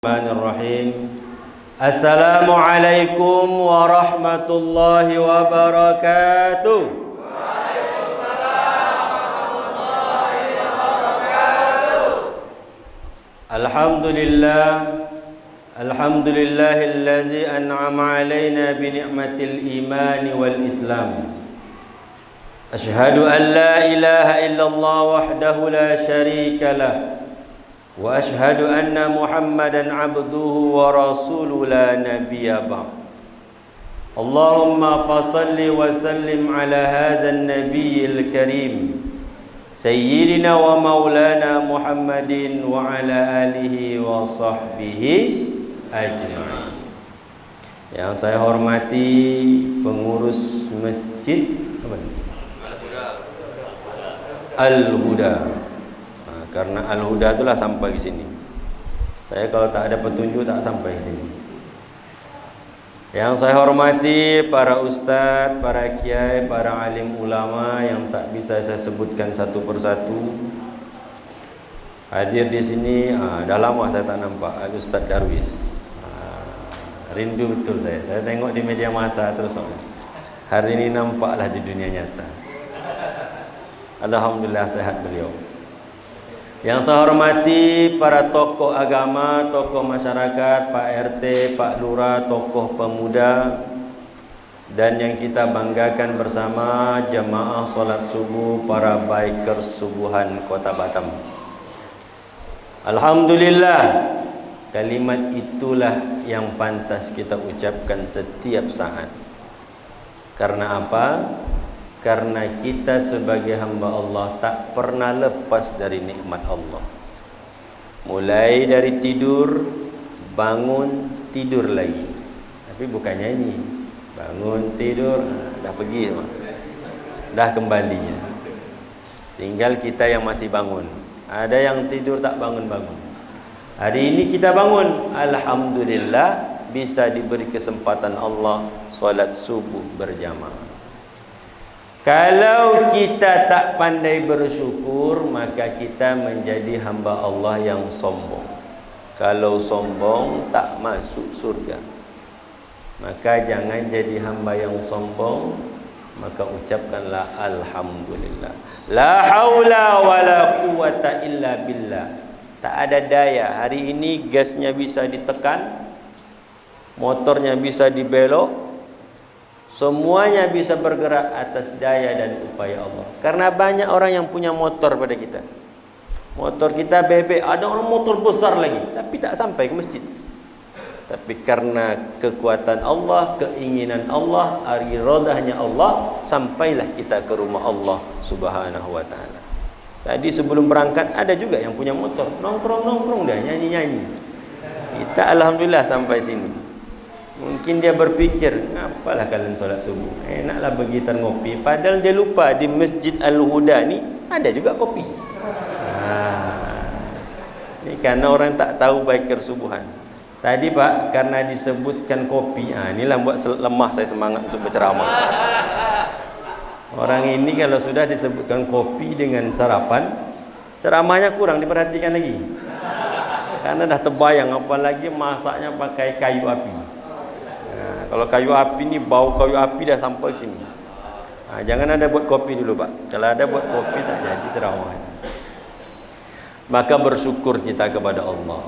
Bismillahirrahmanirrahim. Assalamualaikum warahmatullahi wabarakatuh. Waalaikumsalam warahmatullahi wabarakatuh. Alhamdulillahillazi an'ama alaina bi ni'matil imani wal islam. Asyhadu an la ilaha illallah wahdahu la syarika lah. Wa ashhadu anna Muhammadan abduhu wa rasuluhu la nabiyya ba'd. Allahumma fasalli wa sallim ala hadzal nabiyyil karim sayyidina wa maulana Muhammadin wa ala alihi wa sahbihi ajma'in. Yang saya hormati pengurus masjid Al-Huda. Karena Al-Huda itulah sampai ke sini. Saya kalau tak ada petunjuk tak sampai ke sini. Yang saya hormati para ustadz, para kiai, para alim ulama yang tak bisa saya sebutkan satu persatu. Hadir di sini, dah lama saya tak nampak Ustadz Darwis. Rindu betul saya. Saya tengok di media massa terus. Hari ini nampaklah di dunia nyata. Alhamdulillah sehat beliau. Yang saya hormati para tokoh agama, tokoh masyarakat, Pak RT, Pak Lurah, tokoh pemuda, dan yang kita banggakan bersama jamaah solat subuh para bikers subuhan Kota Batam. Alhamdulillah, kalimat itulah yang pantas kita ucapkan setiap saat. Karena apa? Karena kita sebagai hamba Allah tak pernah lepas dari nikmat Allah. Mulai dari tidur, bangun, tidur lagi. Tapi bukannya ini bangun, tidur, dah pergi semua. Dah kembali. Tinggal kita yang masih bangun. Ada yang tidur tak bangun-bangun. Hari ini kita bangun, alhamdulillah bisa diberi kesempatan Allah solat subuh berjamaah. Kalau kita tak pandai bersyukur, maka kita menjadi hamba Allah yang sombong. Kalau sombong tak masuk surga. Maka jangan jadi hamba yang sombong, maka ucapkanlah alhamdulillah. La haula wala quwata illa billah. Tak ada daya. Hari ini gasnya bisa ditekan, motornya bisa dibelok, semuanya bisa bergerak atas daya dan upaya Allah. Karena banyak orang yang punya motor pada kita. Motor kita bebek, ada orang motor besar lagi, tapi tak sampai ke masjid. Tapi karena kekuatan Allah, keinginan Allah, iradahnya Allah, sampailah kita ke rumah Allah Subhanahu wa ta'ala. Tadi sebelum berangkat ada juga yang punya motor, nongkrong-nongkrong dah, nyanyi-nyanyi. Kita alhamdulillah sampai sini. Mungkin dia berpikir, apalah kalian solat subuh, enaklah begitu ngopi. Padahal dia lupa di Masjid Al-Huda ni ada juga kopi. Ini karena orang tak tahu baikir subuhan. Tadi Pak, karena disebutkan kopi, inilah buat lemah saya semangat untuk berceramah. Orang ini kalau sudah disebutkan kopi dengan sarapan, ceramahnya kurang diperhatikan lagi. Karena dah terbayang, apalagi masaknya pakai kayu api. Kalau kayu api ni, bau kayu api dah sampai sini. Jangan ada buat kopi dulu Pak. Kalau ada buat kopi tak jadi ceramah. Maka bersyukur kita kepada Allah.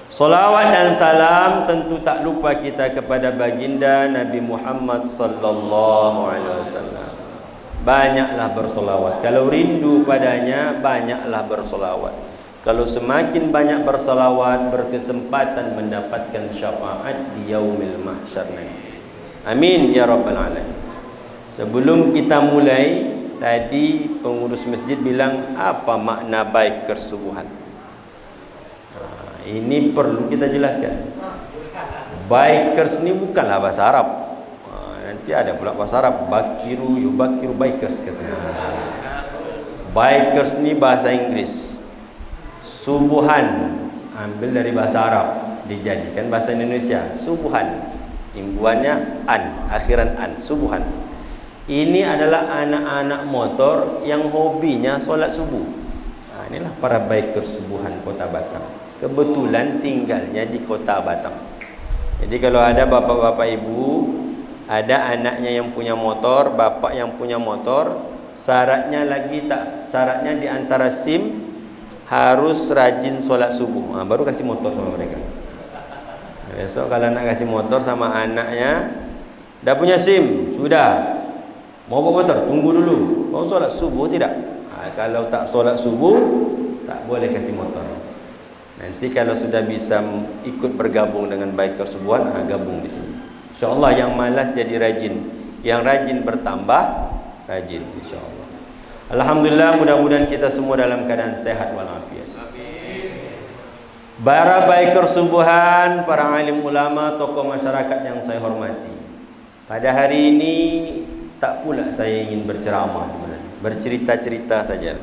Salawat dan salam tentu tak lupa kita kepada baginda Nabi Muhammad sallallahu alaihi wasallam. Banyaklah bersolawat. Kalau rindu padanya, banyaklah bersolawat. Kalau semakin banyak bersalawat, berkesempatan mendapatkan syafaat di yaumil mahsyar nanti. Amin ya rabbal alamin. Sebelum kita mulai, tadi pengurus masjid bilang apa makna bikers subuhan. Ini perlu kita jelaskan. Bikers ni bukanlah bahasa Arab. Nanti ada pula bahasa Arab, bakiru yubakiru bikers katanya. Bikers ni bahasa Inggris. Subuhan ambil dari bahasa Arab, dijadikan bahasa Indonesia. Subuhan, imbuhannya an, akhiran an, subuhan. Ini adalah anak-anak motor yang hobinya solat subuh. Inilah para bikers subuhan Kota Batam. kebetulan tinggalnya di kota Batam. Jadi kalau ada bapak-bapak ibu, ada anaknya yang punya motor, bapak yang punya motor, syaratnya di antara SIM harus rajin sholat subuh. Baru kasih motor sama mereka. Besok kalau nak kasih motor sama anaknya, dah punya SIM, sudah. Mau bawa motor, tunggu dulu. Kau sholat subuh tidak? Kalau tak sholat subuh, tak boleh kasih motor. Nanti kalau sudah bisa ikut bergabung dengan biker subuhan, gabung di sini. InsyaAllah yang malas jadi rajin, yang rajin bertambah rajin, insyaAllah. Alhamdulillah, mudah-mudahan kita semua dalam keadaan sehat walafiat. Para biker subuhan, para alim ulama, tokoh masyarakat yang saya hormati, pada hari ini tak pula saya ingin berceramah sebenarnya, bercerita-cerita saja,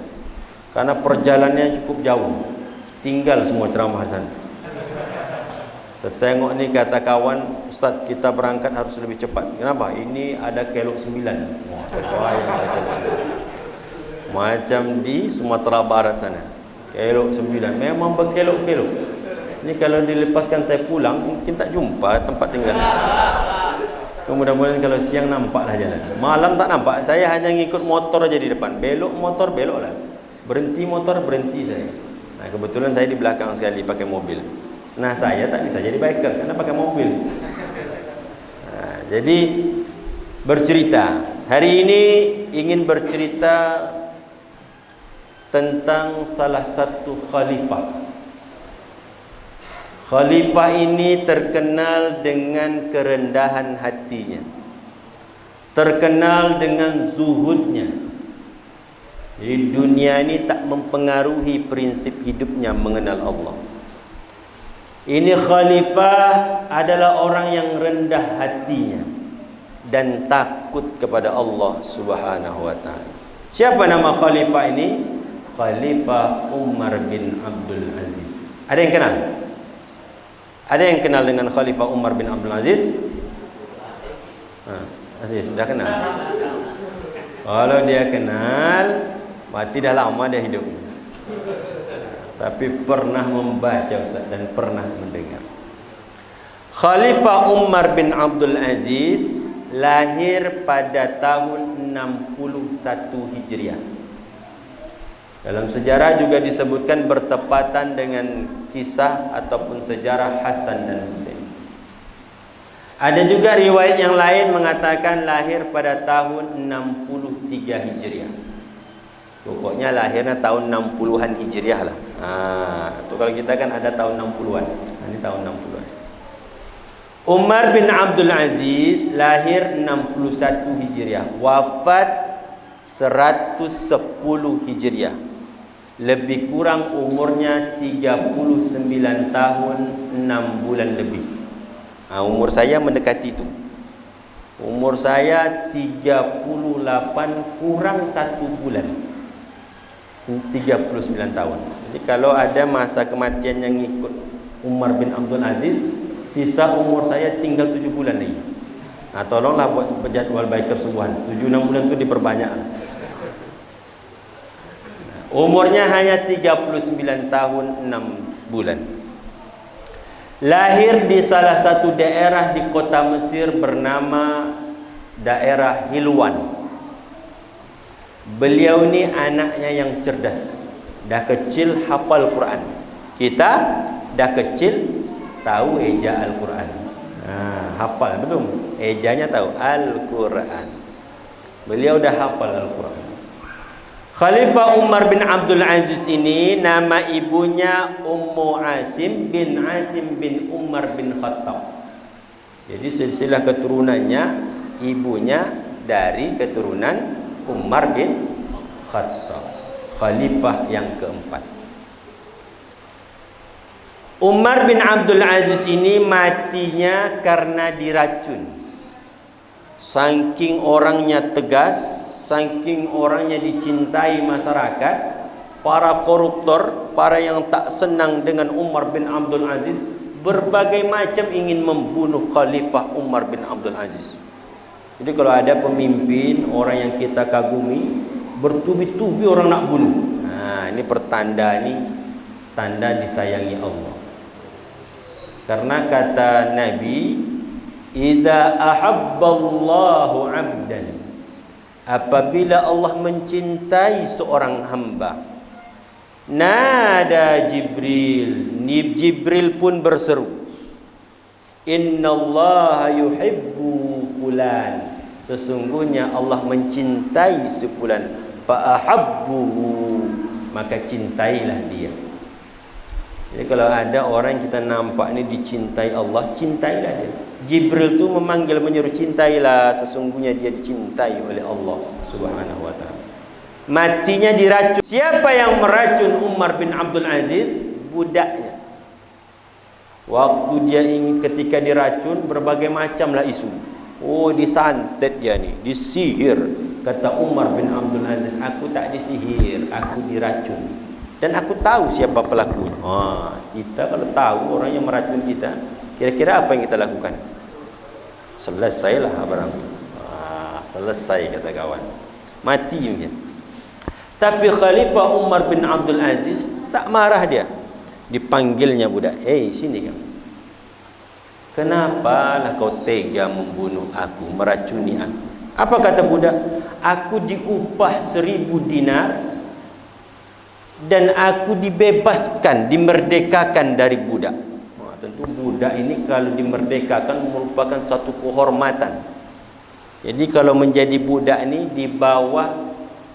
karena perjalanannya cukup jauh. Tinggal semua ceramah Hasan. Saya tengok ni kata kawan, Ustaz kita berangkat harus lebih cepat. Kenapa? Ini ada kelok 9. Wah, bahaya saya kelok 9. Macam di Sumatera Barat sana. Kelok 9. Memang berkelok-kelok. Ini kalau dilepaskan saya pulang, mungkin tak jumpa tempat tinggal. Mudah-mudahan kalau siang nampaklah jalan. Malam tak nampak. Saya hanya ngikut motor aja di depan. Belok motor, belok lah. Berhenti motor, berhenti saya. Nah, kebetulan saya di belakang sekali pakai mobil. Nah, saya tak bisa jadi bikers karena pakai mobil. Nah, jadi bercerita. Hari ini ingin bercerita tentang salah satu khalifah. Khalifah ini terkenal dengan kerendahan hatinya, terkenal dengan zuhudnya. Jadi dunia ini tak mempengaruhi prinsip hidupnya mengenal Allah. Ini khalifah adalah orang yang rendah hatinya dan takut kepada Allah Subhanahu wa taala. Siapa nama khalifah ini? Khalifah Umar bin Abdul Aziz. Ada yang kenal? Ada yang kenal dengan Khalifah Umar bin Abdul Aziz? Aziz sudah kenal. Kalau dia kenal, mati dah lama dia hidup. Tapi pernah membaca Ustaz dan pernah mendengar. Khalifah Umar bin Abdul Aziz lahir pada tahun 61 Hijriah. Dalam sejarah juga disebutkan bertepatan dengan kisah ataupun sejarah Hasan dan Husain. Ada juga riwayat yang lain mengatakan lahir pada tahun 63 Hijriah. Pokoknya lahirnya tahun 60-an Hijriah lah. Itu kalau kita kan ada tahun 60-an. Ini tahun 60-an. Umar bin Abdul Aziz lahir 61 Hijriah, wafat 110 Hijriah. Lebih kurang umurnya 39 tahun 6 bulan lebih. Umur saya mendekati itu. Umur saya 38 kurang 1 bulan, 39 tahun. Jadi kalau ada masa kematian yang ikut Umar bin Abdul Aziz, sisa umur saya tinggal 7 bulan lagi. Tolonglah buat jadwal biker subuhan. 7-6 bulan itu diperbanyak. Umurnya hanya 39 tahun 6 bulan. Lahir di salah satu daerah di kota Mesir bernama daerah Hilwan. Beliau ini anaknya yang cerdas. Dah kecil hafal Quran. Kita dah kecil tahu eja Al-Quran. Hafal belum? Ejanya tahu Al-Quran. Beliau dah hafal Al-Quran. Khalifah Umar bin Abdul Aziz ini nama ibunya Ummu Asim bin Umar bin Khattab. Jadi silsilah keturunannya ibunya dari keturunan Umar bin Khattab, khalifah yang keempat. Umar bin Abdul Aziz ini matinya karena diracun. Saking orangnya tegas, saking orangnya dicintai masyarakat, para koruptor, para yang tak senang dengan Umar bin Abdul Aziz, berbagai macam ingin membunuh Khalifah Umar bin Abdul Aziz. Jadi kalau ada pemimpin, orang yang kita kagumi, bertubi-tubi orang nak bunuh. Ini pertanda ni tanda disayangi Allah. Karena kata Nabi, "Idza ahabballahu 'abdan", apabila Allah mencintai seorang hamba, nada Jibril, Jibril pun berseru, "Innallaha yuhibbu fulan", sesungguhnya Allah mencintai si fulan, fa ahabbuhu, maka cintailah dia. Jadi kalau ada orang yang kita nampak ni dicintai Allah, cintailah dia. Jibril tu memanggil, menyuruh, cintailah, sesungguhnya dia dicintai oleh Allah Subhanahu wa taala. Matinya diracun. Siapa yang meracun Umar bin Abdul Aziz? Budaknya. Waktu dia ingin, ketika diracun, berbagai macamlah isu. Oh, disantet dia ni, disihir. Kata Umar bin Abdul Aziz, aku tak disihir, aku diracun. Dan aku tahu siapa pelakunya. Kita kalau tahu orang yang meracun kita, kira-kira apa yang kita lakukan? Selesailah abang. Selesai, kata kawan. Mati mungkin. Tapi Khalifah Umar bin Abdul Aziz tak marah dia. Dipanggilnya budak, sini kamu. Kenapalah kau tega membunuh aku, meracuni aku? Apa kata budak? Aku diupah 1000 dinar dan aku dibebaskan, dimerdekakan dari budak. Tentu budak ini kalau dimerdekakan merupakan satu kehormatan. Jadi kalau menjadi budak ini di bawah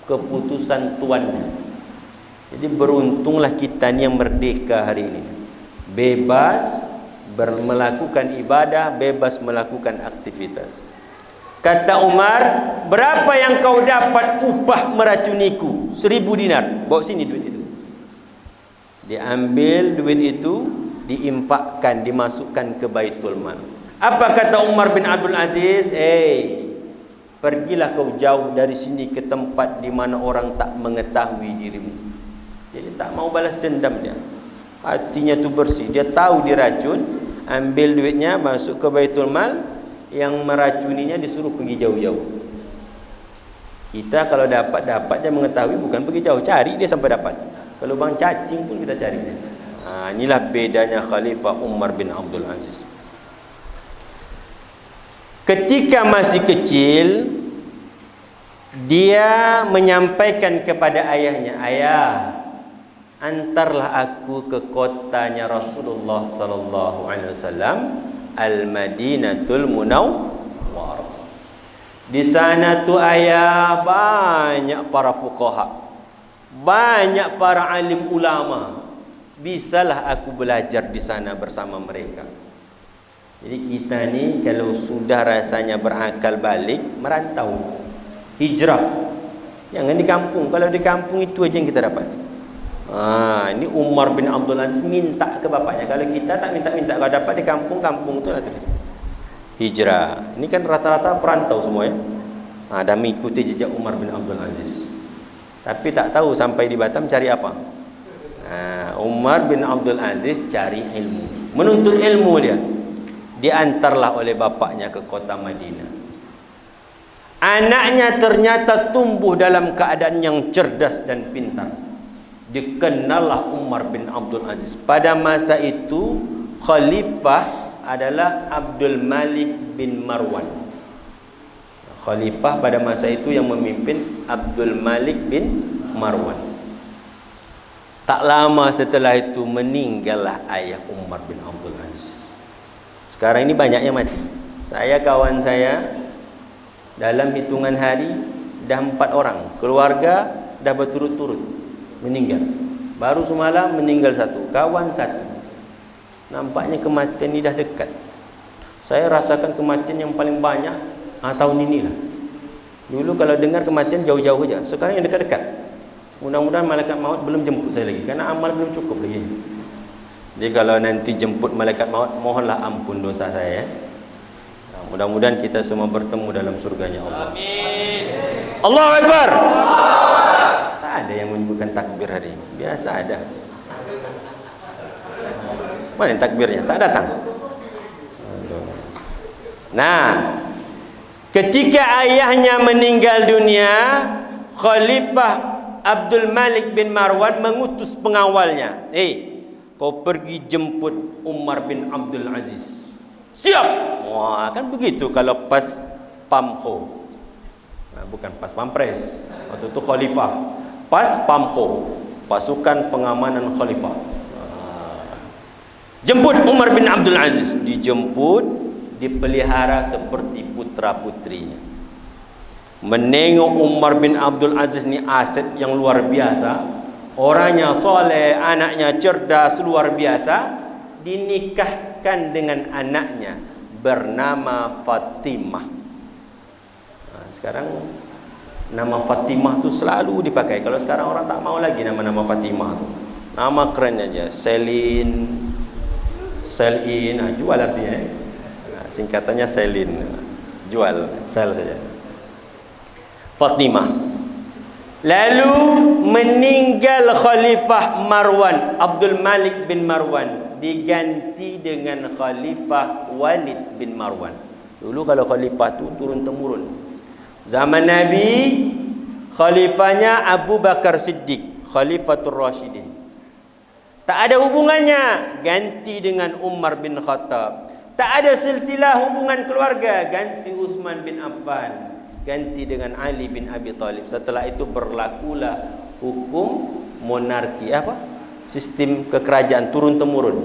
keputusan tuannya. Jadi beruntunglah kita ni yang merdeka hari ini, bebas melakukan ibadah, bebas melakukan aktivitas. Kata Umar, berapa yang kau dapat upah meracuniku? 1000 dinar. Bawa sini duit itu. Diambil duit itu, diinfakkan, dimasukkan ke Baitul Mal. Apa kata Umar bin Abdul Aziz? Pergilah kau jauh dari sini ke tempat di mana orang tak mengetahui dirimu. Jadi tak mau balas dendam dia. Hatinya tu bersih. Dia tahu diracun, ambil duitnya, masuk ke Baitul Mal. Yang meracuninya disuruh pergi jauh-jauh. Kita kalau dapat dia mengetahui, bukan pergi jauh, cari dia sampai dapat. Kalau bang cacing pun kita cari dia. Inilah bedanya Khalifah Umar bin Abdul Aziz. Ketika masih kecil, dia menyampaikan kepada ayahnya, "Ayah, antarlah aku ke kotanya Rasulullah sallallahu alaihi wasallam, Al-Madinatul Munawwarah. Di sana tu ayah banyak para fuqaha, banyak para alim ulama. Bisalah aku belajar di sana bersama mereka." Jadi kita ni kalau sudah rasanya berakal balik, merantau, hijrah. Jangan di kampung. Kalau di kampung itu aja yang kita dapat. Ini Umar bin Abdul Aziz minta ke bapaknya. Kalau kita tak minta-minta, kalau dapat di kampung-kampung tu lah tulis. Hijrah. Ini kan rata-rata perantau semua ya. Dan mengikuti jejak Umar bin Abdul Aziz. Tapi tak tahu sampai di Batam cari apa. Umar bin Abdul Aziz cari ilmu, menuntut ilmu dia. Diantarlah oleh bapaknya ke kota Madinah. Anaknya ternyata tumbuh dalam keadaan yang cerdas dan pintar. Dikenallah Umar bin Abdul Aziz. Pada masa itu khalifah adalah Abdul Malik bin Marwan. Khalifah pada masa itu yang memimpin Abdul Malik bin Marwan. Tak lama setelah itu meninggallah ayah Umar bin Abdul Aziz. Sekarang ini banyaknya mati. Kawan saya dalam hitungan hari dah 4 orang. Keluarga dah berturut-turut meninggal. Baru semalam meninggal 1, kawan 1. Nampaknya kematian ini dah dekat. Saya rasakan kematian yang paling banyak tahun inilah. Dulu kalau dengar kematian jauh-jauh saja. Sekarang yang dekat-dekat. Mudah-mudahan malaikat maut belum jemput saya lagi, karena amal belum cukup lagi. Jadi kalau nanti jemput malaikat maut, mohonlah ampun dosa saya. Mudah-mudahan kita semua bertemu dalam surganya Allah. Amin. Allahu Akbar. Tak ada yang menyebutkan takbir hari ini. Biasa ada. Mana yang takbirnya? Tak datang. Nah, ketika ayahnya meninggal dunia, Khalifah Abdul Malik bin Marwan mengutus pengawalnya. kau pergi jemput Umar bin Abdul Aziz. Siap. Wah, kan begitu kalau pas PAMKO. Nah, bukan pas Pampres. Waktu itu khalifah. Pas PAMKO, pasukan pengamanan khalifah. Jemput Umar bin Abdul Aziz. Dijemput, dipelihara seperti putra-putrinya. Menengok Umar bin Abdul Aziz ni aset yang luar biasa. Orangnya soleh, anaknya cerdas, luar biasa. Dinikahkan dengan anaknya bernama Fatimah. Nah, sekarang nama Fatimah tu selalu dipakai. Kalau sekarang orang tak mau lagi nama-nama Fatimah tu. Nama keren aja, Selin, Selin, nah, jual artinya. Nah, singkatannya Selin, jual, sel saja. Fatimah. Lalu meninggal Khalifah Marwan, Abdul Malik bin Marwan, diganti dengan Khalifah Walid bin Marwan. Dulu kalau khalifah tu turun temurun. Zaman Nabi, khalifahnya Abu Bakar Siddiq, Khalifatul Rashidin. Tak ada hubungannya, ganti dengan Umar bin Khattab. Tak ada silsilah hubungan keluarga, ganti Utsman bin Affan, ganti dengan Ali bin Abi Thalib. Setelah itu berlakulah hukum monarki, sistem kekerajaan turun temurun.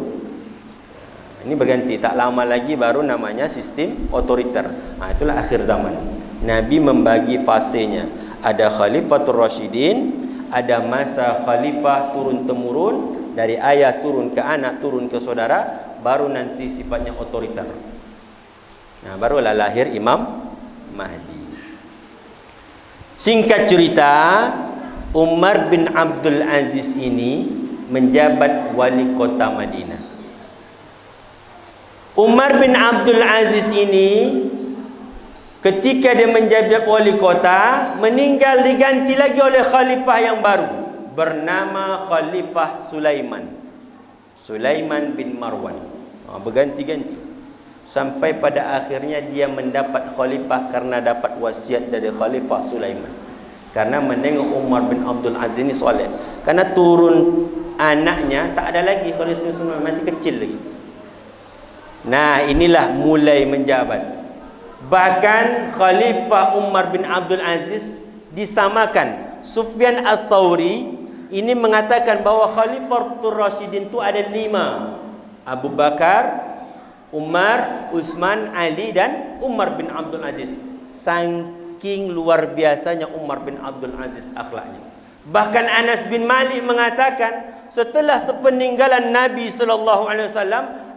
Ini berganti, tak lama lagi baru namanya sistem otoriter. Nah, itulah akhir zaman. Nabi membagi fasenya. Ada Khalifatul Rashidin, ada masa khalifah turun temurun, dari ayah turun ke anak, turun ke saudara, baru nanti sifatnya otoriter. Nah, barulah lahir Imam Mahdi. Singkat cerita, Umar bin Abdul Aziz ini menjabat wali kota Madinah. Umar bin Abdul Aziz ini ketika dia menjabat wali kota, meninggal, diganti lagi oleh khalifah yang baru bernama Khalifah Sulaiman. Sulaiman bin Marwan. Berganti-ganti sampai pada akhirnya dia mendapat khalifah karena dapat wasiat dari Khalifah Sulaiman. Karena menengok Umar bin Abdul Aziz ini soleh. Karena turun anaknya tak ada lagi, Khalifah Sulaiman masih kecil lagi. Nah, inilah mulai menjabat. Bahkan Khalifah Umar bin Abdul Aziz disamakan. Sufyan As-Sauri ini mengatakan bahawa Khalifatul Rashidin itu ada 5. Abu Bakar, Umar, Utsman, Ali dan Umar bin Abdul Aziz. Saking luar biasanya Umar bin Abdul Aziz akhlaknya. Bahkan Anas bin Malik mengatakan, setelah sepeninggalan Nabi SAW,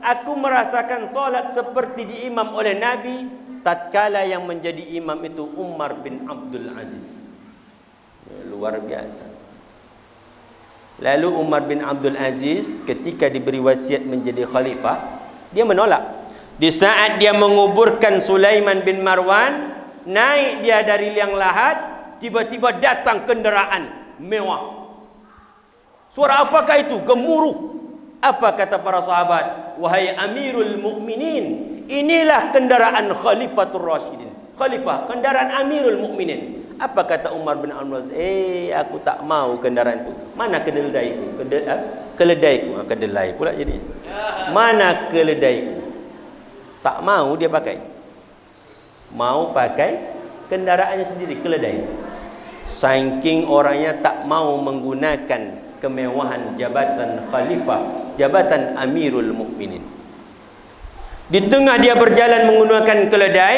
aku merasakan solat seperti diimam oleh Nabi tatkala yang menjadi imam itu Umar bin Abdul Aziz. Luar biasa. Lalu Umar bin Abdul Aziz ketika diberi wasiat menjadi khalifah, dia menolak. Di saat dia menguburkan Sulaiman bin Marwan, naik dia dari liang lahat, tiba-tiba datang kenderaan mewah. Suara apakah itu? Gemuruh. Apa kata para sahabat? Wahai Amirul Mukminin, inilah kendaraan Khalifatul Rashidin. Khalifah, kendaraan Amirul Mukminin. Apa kata Umar bin Abdul Aziz? Aku tak mau kendaraan itu. Mana keledaiku? Keledaiku. Kedelai pula jadi. Mana keledaiku? Tak mau dia pakai. Mau pakai kendaraannya sendiri, keledai. Saking orangnya tak mau menggunakan kemewahan jabatan khalifah, jabatan Amirul Mukminin. Di tengah dia berjalan menggunakan keledai,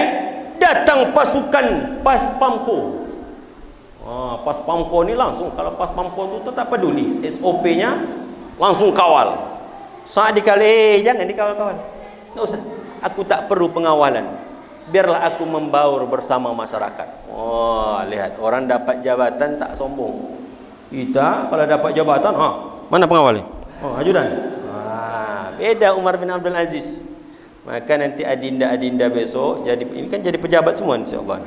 datang pasukan Pas Pamko. Pas Pamko ni langsung, kalau Pas Pamko tu tetap peduli, SOP-nya langsung kawal. Saat dikawal, jangan dikawal-kawal. Tak usah. Aku tak perlu pengawalan. Biarlah aku membaur bersama masyarakat. Lihat, orang dapat jabatan tak sombong. Kita kalau dapat jabatan, mana pengawalnya? Ajudan. Beda Umar bin Abdul Aziz. Maka nanti adinda-adinda besok jadi, ini kan jadi pejabat semua insya-Allah.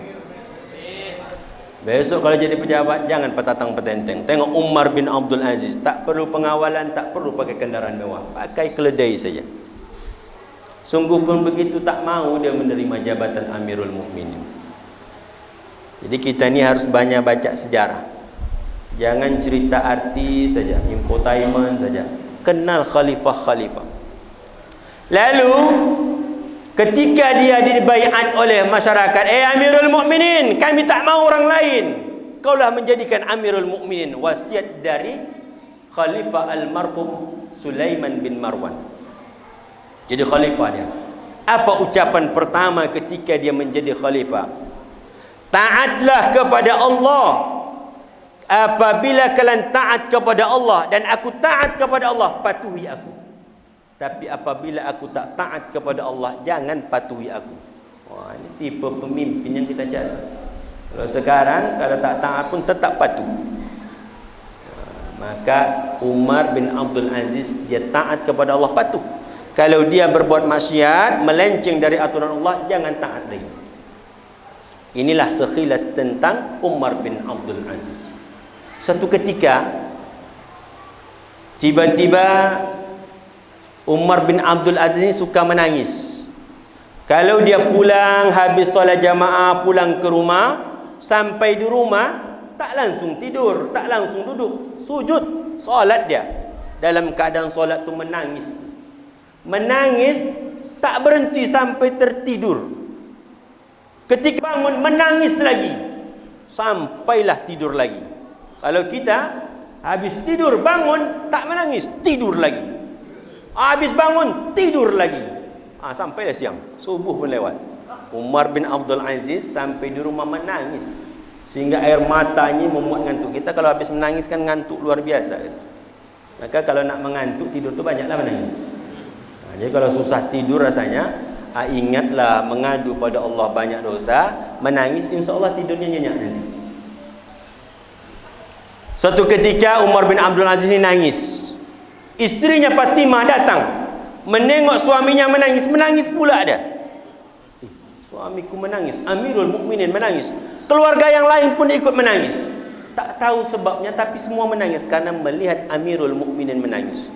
Besok kalau jadi pejabat jangan petatang petenteng. Tengok Umar bin Abdul Aziz, tak perlu pengawalan, tak perlu pakai kendaraan mewah, pakai keledai saja. Sungguh pun begitu tak mau dia menerima jabatan Amirul Mukminin. Jadi kita ni harus banyak baca sejarah. Jangan cerita artis saja, infotainment saja. kenal khalifah-khalifah. Lalu ketika dia dibaiat oleh masyarakat, Amirul Mukminin, kami tak mau orang lain, kaulah menjadikan Amirul Mukminin. Wasiat dari Khalifah almarhum Sulaiman bin Marwan. Jadi khalifah dia. Apa ucapan pertama ketika dia menjadi khalifah? Taatlah kepada Allah. Apabila kalian taat kepada Allah dan aku taat kepada Allah, patuhi aku. Tapi apabila aku tak taat kepada Allah, jangan patuhi aku. Wah, ini tipe pemimpin yang kita cari. Kalau sekarang, kalau tak taat pun tetap patuh. Maka Umar bin Abdul Aziz, dia taat kepada Allah, patuh. Kalau dia berbuat maksiat, melenceng dari aturan Allah, jangan taat lagi. Inilah sekilas tentang Umar bin Abdul Aziz. Suatu ketika, tiba-tiba Umar bin Abdul Aziz ini suka menangis. Kalau dia pulang habis solat jamaah, pulang ke rumah, sampai di rumah tak langsung tidur, tak langsung duduk, sujud solat dia. Dalam keadaan solat tu menangis. Menangis tak berhenti sampai tertidur. Ketika bangun menangis lagi, sampailah tidur lagi. Kalau kita habis tidur bangun tak menangis, tidur lagi. Habis bangun tidur lagi. Sampailah siang, subuh pun lewat. Umar bin Abdul Aziz sampai di rumah menangis sehingga air matanya memuat ngantuk. Kita kalau habis menangis kan ngantuk luar biasa. Maka kalau nak mengantuk tidur tu banyaklah menangis. Jadi kalau susah tidur rasanya, ingatlah mengadu pada Allah banyak dosa, menangis, insya Allah tidurnya nyenyak nanti. Suatu ketika Umar bin Abdul Aziz ini nangis. Istrinya Fatimah datang, menengok suaminya menangis, menangis pula dia. Suamiku menangis, Amirul Mukminin menangis, keluarga yang lain pun ikut menangis. Tak tahu sebabnya, tapi semua menangis karena melihat Amirul Mukminin menangis.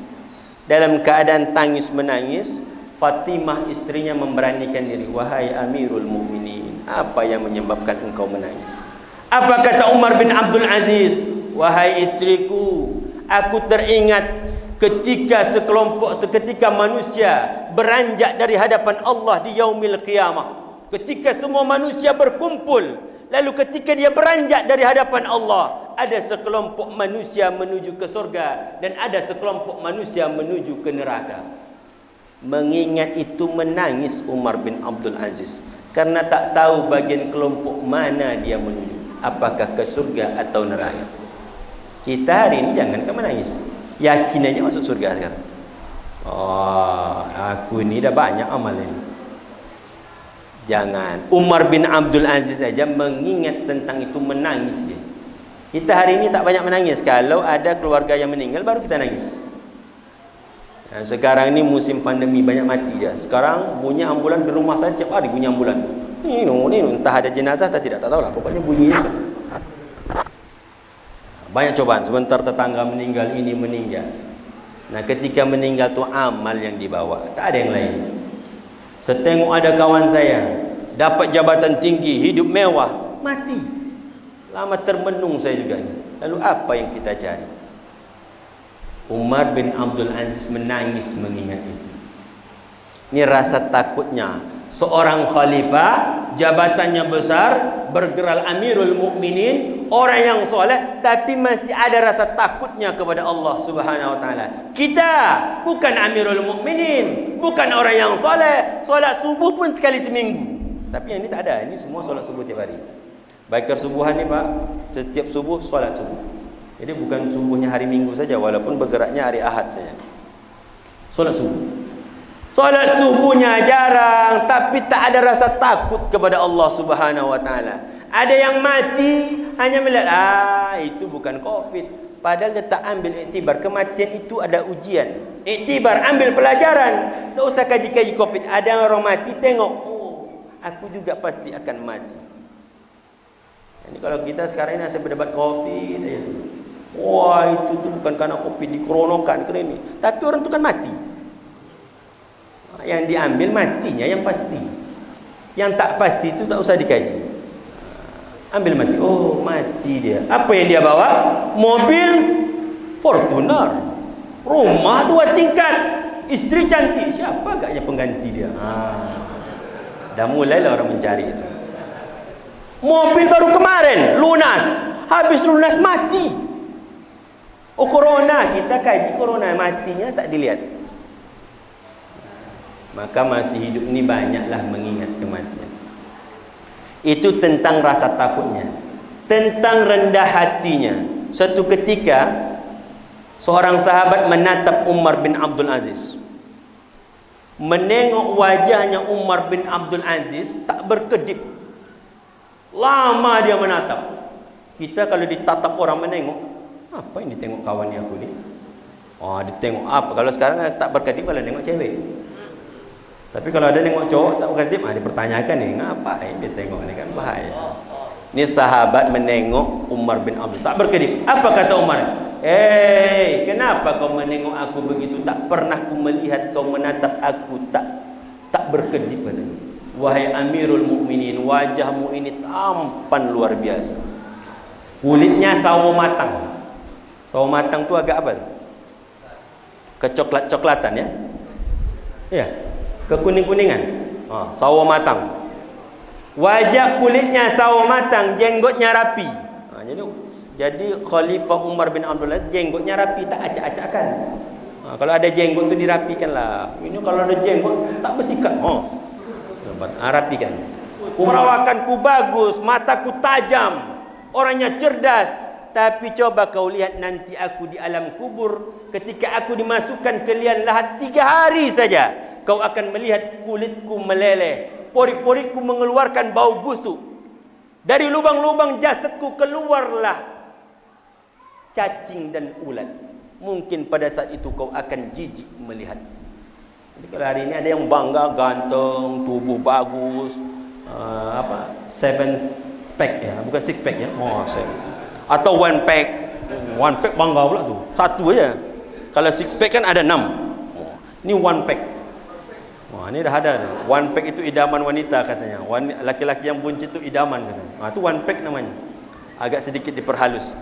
Dalam keadaan tangis menangis, Fatimah istrinya memberanikan diri, wahai Amirul Mukminin, apa yang menyebabkan engkau menangis? Apa kata Umar bin Abdul Aziz? Wahai istriku, aku teringat seketika manusia beranjak dari hadapan Allah di yaumil qiyamah. Ketika semua manusia berkumpul, lalu ketika dia beranjak dari hadapan Allah, ada sekelompok manusia menuju ke surga dan ada sekelompok manusia menuju ke neraka. Mengingat itu menangis Umar bin Abdul Aziz karena tak tahu bagian kelompok mana dia menuju, apakah ke surga atau neraka. Kita hari ini jangankan menangis, yakin aja masuk surga sekarang. Aku ini dah banyak amal ini. Jangan. Umar bin Abdul Aziz saja mengingat tentang itu menangis dia. Kita hari ini tak banyak menangis. Kalau ada keluarga yang meninggal baru kita nangis. Sekarang ini musim pandemi banyak mati dia. Sekarang bunyi ambulan di rumah saya tiap hari bunyi ambulan. Ini entah ada jenazah atau tidak, tak tahulah. Pokoknya bunyinya. Banyak cobaan. Sebentar tetangga meninggal, ini meninggal. Nah, ketika meninggal tu amal yang dibawa, tak ada yang lain. Setengok ada kawan saya dapat jabatan tinggi, hidup mewah, mati. Lama termenung saya juga. Lalu apa yang kita cari? Umar bin Abdul Aziz menangis mengingat itu. Ini rasa takutnya seorang khalifah, jabatannya besar, bergerak Amirul Mukminin, orang yang soleh, tapi masih ada rasa takutnya kepada Allah Subhanahu wa taala. Kita bukan Amirul Mukminin, bukan orang yang soleh, solat subuh pun sekali seminggu. Tapi yang ini tak ada, ini semua solat subuh tiap hari. Baikar subuhan ni Pak, setiap subuh solat subuh. Jadi bukan subuhnya hari Minggu saja, walaupun bergeraknya hari Ahad saja. Solat subuh. Solat subuhnya jarang, tapi tak ada rasa takut kepada Allah Subhanahu wa taala. Ada yang mati hanya melihat, itu bukan Covid. Padahal dia tak ambil iktibar, kematian itu ada ujian. Iktibar, ambil pelajaran. Tak usah kaji-kaji Covid. Ada orang mati, tengok, aku juga pasti akan mati. Ini kalau kita sekarang ini masih berdebat Covid aja tu. Wah, itu tu bukan karena Covid, dikoronakan kerana ini. Tapi orang tu kan mati. Yang diambil matinya yang pasti. Yang tak pasti itu tak usah dikaji. Ambil mati. Oh, mati dia. Apa yang dia bawa? Mobil Fortuner. Rumah 2 tingkat, isteri cantik, siapa agaknya pengganti dia? Dah mulailah orang mencari itu. Mobil baru kemarin lunas, habis lunas mati. Oh, corona, kita kaji corona, matinya tak dilihat. Maka masih hidup ni banyaklah mengingat kematian. Itu tentang rasa takutnya, tentang rendah hatinya. Suatu ketika seorang sahabat menatap Umar bin Abdul Aziz, menengok wajahnya Umar bin Abdul Aziz tak berkedip. Lama dia menatap. Kita kalau ditatap orang menengok, apa yang ditengok kawan aku ni? Oh, ditengok apa? Kalau sekarang tak berkedip, kalau nengok cewek. Tapi kalau ada nengok cowok tak berkedip, dipertanyakan ni, ngapain dia tengok ni, kan bahaya. Ni sahabat menengok Umar bin Abdul, tak berkedip. Apa kata Umar? Kenapa kau menengok aku begitu? Tak pernah ku melihat kau menatap aku tak berkedip. Wahai Amirul Mukminin, wajahmu ini tampan luar biasa. Kulitnya sawo matang. Sawo matang tu agak apa? Kecoklat-coklatan ya? Ya, kekuning-kuningan. Sawo matang. Wajah kulitnya sawo matang, jenggotnya rapi. Jadi Khalifah Umar bin Abdul Aziz jenggotnya rapi, tak acak-acakan. Kalau ada jenggot tu dirapikanlah. Ini kalau ada jenggot tak bersikat. Rapikan. Perawakanku bagus, mataku tajam, orangnya cerdas. Tapi coba kau lihat nanti aku di alam kubur, ketika aku dimasukkan ke liang lahat 3 hari saja, kau akan melihat kulitku meleleh, porik-porikku mengeluarkan bau busuk. Dari lubang-lubang jasadku keluarlah cacing dan ulat. Mungkin pada saat itu kau akan jijik melihat. Jadi kalau hari ini ada yang bangga ganteng, tubuh bagus, 7 pack ya, bukan 6 pack ya. Atau 1 pack. 1 pack bangga pula tu. 1 aja. Kalau 6 pack kan ada 6. Ini 1 pack. Ini dah ada. 1 pack itu idaman wanita katanya. Laki-laki yang buncit itu idaman katanya. Itu 1 pack namanya. Agak sedikit diperhalus.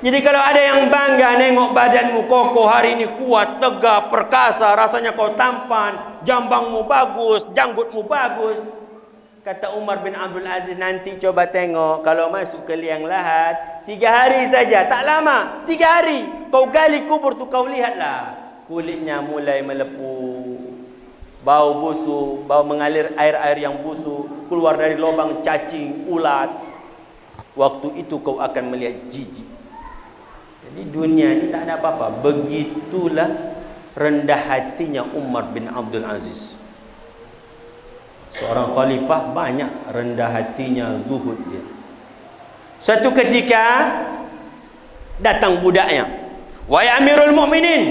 Jadi kalau ada yang bangga nengok badanmu kokoh, hari ini kuat, tegap, perkasa, rasanya kau tampan, jambangmu bagus, janggutmu bagus. Kata Umar bin Abdul Aziz, nanti coba tengok kalau masuk ke liang lahat 3 hari saja, tak lama, 3 hari kau gali kubur tu, kau lihatlah kulitnya mulai melepuh, bau busuk, bau mengalir air-air yang busuk, keluar dari lubang cacing, ulat. Waktu itu kau akan melihat jijik. Jadi dunia ini tak ada apa-apa. Begitulah rendah hatinya Umar bin Abdul Aziz. Seorang khalifah banyak rendah hatinya, zuhud dia. Suatu ketika datang budaknya, wahai Amirul Mukminin,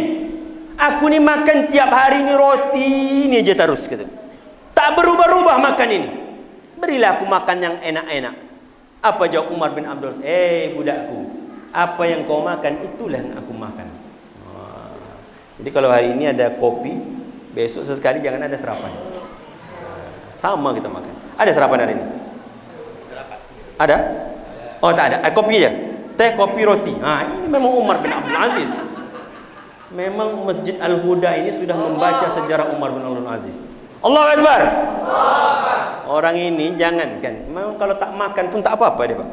aku ni makan tiap hari ni roti ni aja terus, kata. Tak berubah-ubah makan ini. Berilah aku makan yang enak-enak. Apa jawab Umar bin Abdul Aziz? Budakku, apa yang kau makan itulah yang aku makan. Jadi kalau hari ini ada kopi, besok sesekali jangan ada sarapan. Sama kita makan. Ada sarapan hari ini? Ada? Oh tak ada. Kopi aja. Teh, kopi, roti. Ini memang Umar bin Abdul Aziz. Memang Masjid Al-Huda ini sudah membaca sejarah Umar bin Abdul Aziz. Allahu Akbar. Orang ini jangan kan. Memang kalau tak makan pun tak apa-apa dia, Pak.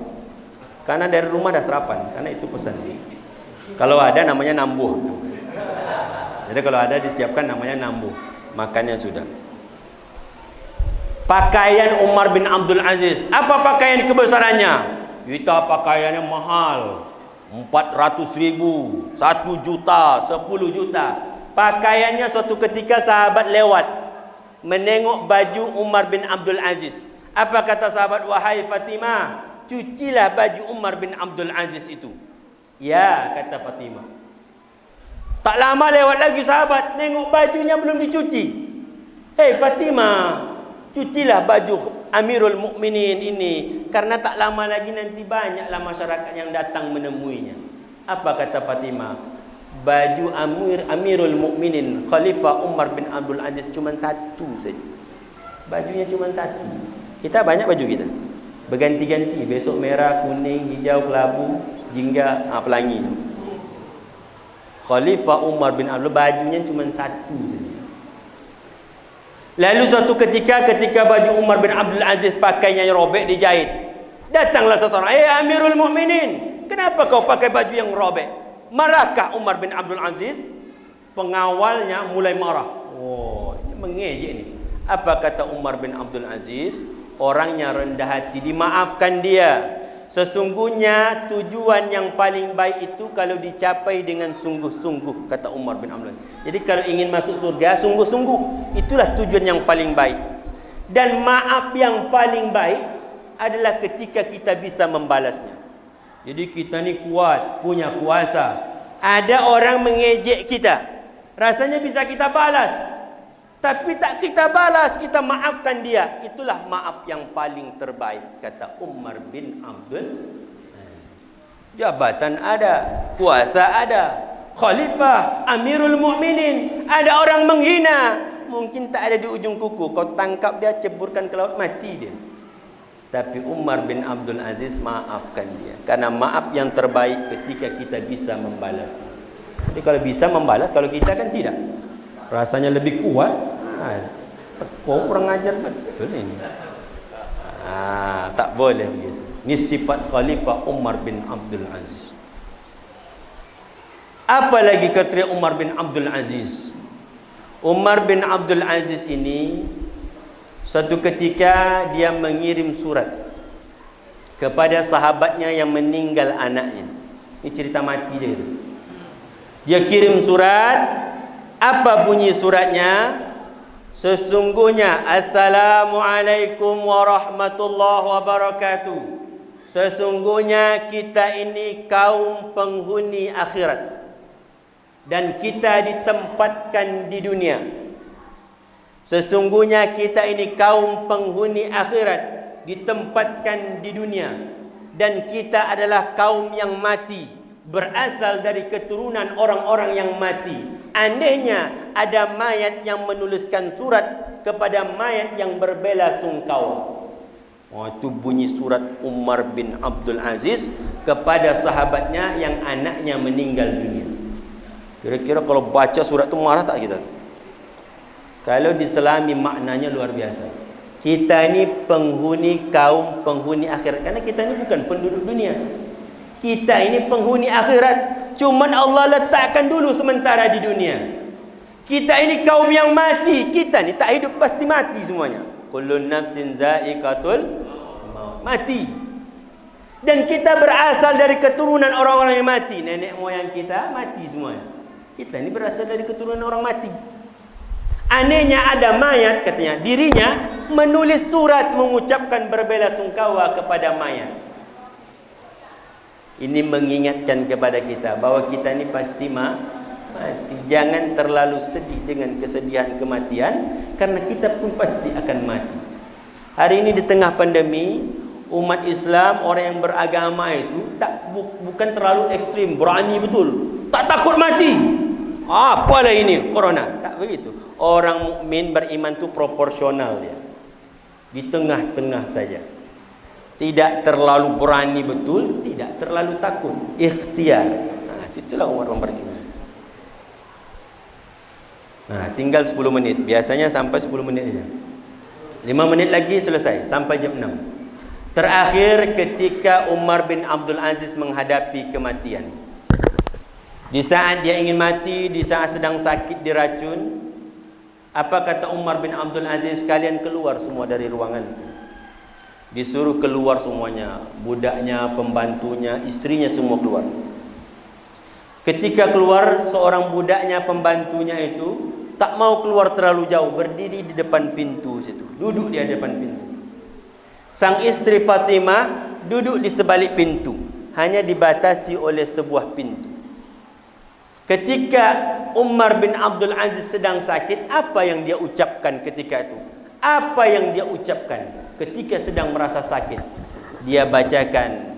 Karena dari rumah dah sarapan, karena itu pesan. Kalau ada namanya nambuh. Jadi kalau ada disiapkan namanya nambuh. Makannya sudah. Pakaian Umar bin Abdul Aziz, apa pakaian kebesarannya? Kita pakaiannya mahal, 400.000, 1 juta, 10 juta. Pakaiannya suatu ketika sahabat lewat, menengok baju Umar bin Abdul Aziz. Apa kata sahabat? Wahai Fatimah, cucilah baju Umar bin Abdul Aziz itu. Ya, kata Fatimah. Tak lama lewat lagi sahabat, nengok bajunya belum dicuci. Hei Fatimah, cucilah baju Amirul Mukminin ini, karena tak lama lagi nanti banyaklah masyarakat yang datang menemuinya. Apa kata Fatimah? Baju Amirul Mukminin Khalifah Umar bin Abdul Aziz cuma 1 saja. Bajunya cuma 1. Kita banyak baju kita, berganti-ganti. Besok merah, kuning, hijau, kelabu, jingga, pelangi. Khalifah Umar bin Abdul bajunya cuma satu saja. Lalu suatu ketika baju Umar bin Abdul Aziz pakainya robek dijahit. Datanglah seseorang, Amirul Mukminin, kenapa kau pakai baju yang robek? Marahkah Umar bin Abdul Aziz? Pengawalnya mulai marah. Oh, ini mengejek ni. Apa kata Umar bin Abdul Aziz? Orangnya rendah hati, dimaafkan dia. Sesungguhnya tujuan yang paling baik itu kalau dicapai dengan sungguh-sungguh, kata Umar bin Abdul Aziz. Jadi kalau ingin masuk surga, sungguh-sungguh. Itulah tujuan yang paling baik. Dan maaf yang paling baik adalah ketika kita bisa membalasnya. Jadi kita ni kuat, punya kuasa. Ada orang mengejek kita, rasanya bisa kita balas, tapi tak kita balas, kita maafkan dia. Itulah maaf yang paling terbaik, kata Umar bin Abdul Aziz. Jabatan ada, kuasa ada, khalifah, Amirul Mukminin. Ada orang menghina, mungkin tak ada di ujung kuku, kau tangkap dia, ceburkan ke laut, mati dia. Tapi Umar bin Abdul Aziz maafkan dia. Karena maaf yang terbaik ketika kita bisa membalas. Jadi kalau bisa membalas, kalau kita kan tidak, rasanya lebih kuat. Kau kurang ajar betul ini. Tak boleh begitu. Ini sifat Khalifah Umar bin Abdul Aziz. Apa lagi kriteria Umar bin Abdul Aziz? Umar bin Abdul Aziz ini suatu ketika dia mengirim surat kepada sahabatnya yang meninggal anaknya. Ini cerita mati dia itu. Dia kirim surat. Apa bunyi suratnya? Sesungguhnya Assalamualaikum warahmatullahi wabarakatuh. Sesungguhnya kita ini kaum penghuni akhirat dan kita ditempatkan di dunia. Sesungguhnya kita ini kaum penghuni akhirat, ditempatkan di dunia, dan kita adalah kaum yang mati, berasal dari keturunan orang-orang yang mati. Andainya ada mayat yang menuliskan surat kepada mayat yang berbela sungkawa. Itu bunyi surat Umar bin Abdul Aziz kepada sahabatnya yang anaknya meninggal dunia. Kira-kira kalau baca surat itu marah tak kita? Kalau diselami maknanya luar biasa. Kita ni penghuni kaum penghuni akhirat. Karena kita ni bukan penduduk dunia. Kita ini penghuni akhirat. Cuman Allah letakkan dulu sementara di dunia. Kita ini kaum yang mati. Kita ni tak hidup, pasti mati semuanya. Kullun nafsin za'iqatul maut. Mati. Dan kita berasal dari keturunan orang-orang yang mati. Nenek moyang kita mati semuanya. Kita ni berasal dari keturunan orang mati. Anehnya ada mayat, katanya, dirinya menulis surat mengucapkan berbela sungkawa kepada mayat. Ini mengingatkan kepada kita bahwa kita ini pasti mati. Jangan terlalu sedih dengan kesedihan kematian, karena kita pun pasti akan mati. Hari ini di tengah pandemi, umat Islam, orang yang beragama itu bukan terlalu ekstrim, berani betul, tak takut mati. Apalah ini corona, tak begitu. Orang mukmin beriman itu proporsional dia, di tengah-tengah saja. Tidak terlalu berani betul, tidak terlalu takut, ikhtiar. Itulah orang beriman. Tinggal 10 menit. Biasanya sampai 10 menit saja. 5 menit lagi selesai, sampai jam 6. Terakhir ketika Umar bin Abdul Aziz menghadapi kematian. Di saat dia ingin mati, di saat sedang sakit diracun, apa kata Umar bin Abdul Aziz? Kalian keluar semua dari ruangan. Disuruh keluar semuanya, budaknya, pembantunya, istrinya semua keluar. Ketika keluar, seorang budaknya, pembantunya itu tak mau keluar terlalu jauh, berdiri di depan pintu situ, duduk di depan pintu. Sang istri Fatimah duduk di sebalik pintu, hanya dibatasi oleh sebuah pintu. Ketika Umar bin Abdul Aziz sedang sakit, apa yang dia ucapkan ketika itu? Apa yang dia ucapkan ketika sedang merasa sakit? Dia bacakan,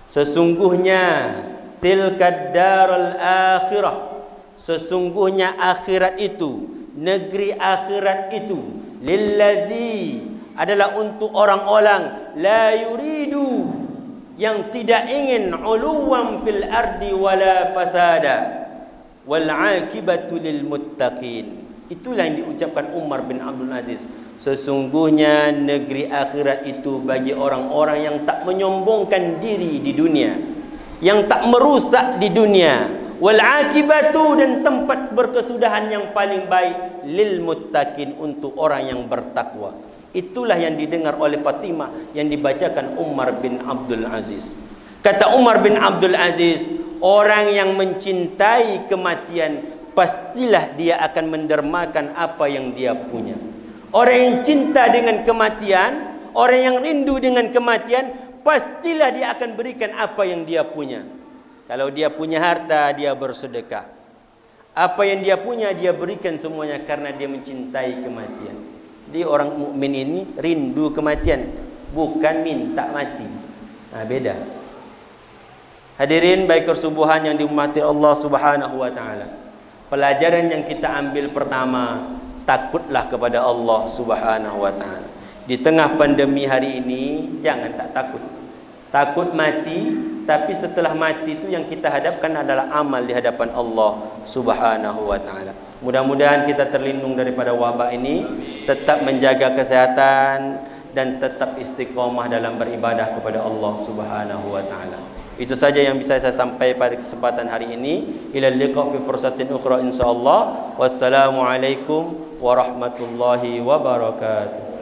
sesungguhnya tilkad darul akhirah, sesungguhnya akhirat itu, negeri akhirat itu, lillazi, adalah untuk orang-orang la yuridu, yang tidak ingin uluwan fil ardi wala fasada, wal 'aqibatu lil muttaqin. Itulah yang diucapkan Umar bin Abdul Aziz. Sesungguhnya negeri akhirat itu bagi orang-orang yang tak menyombongkan diri di dunia, yang tak merusak di dunia. Wal 'aqibatu, dan tempat berkesudahan yang paling baik, lil muttaqin, untuk orang yang bertakwa. Itulah yang didengar oleh Fatimah yang dibacakan Umar bin Abdul Aziz. Kata Umar bin Abdul Aziz, orang yang mencintai kematian, pastilah dia akan mendermakan apa yang dia punya. Orang yang cinta dengan kematian, orang yang rindu dengan kematian, pastilah dia akan berikan apa yang dia punya. Kalau dia punya harta, dia bersedekah. Apa yang dia punya, dia berikan semuanya karena dia mencintai kematian. Jadi orang mukmin ini rindu kematian, bukan minta mati. Beda. Hadirin baik subuhan yang dirahmati Allah Subhanahu wa taala. Pelajaran yang kita ambil pertama, takutlah kepada Allah Subhanahu wa taala. Di tengah pandemi hari ini, jangan tak takut. Takut mati, tapi setelah mati itu yang kita hadapkan adalah amal di hadapan Allah Subhanahu wa taala. Mudah-mudahan kita terlindung daripada wabak ini, tetap menjaga kesehatan dan tetap istiqomah dalam beribadah kepada Allah Subhanahu wa taala. Itu saja yang bisa saya sampaikan pada kesempatan hari ini. Ila liqa fi fursatin ukhra insyaallah. Wassalamualaikum warahmatullahi wabarakatuh.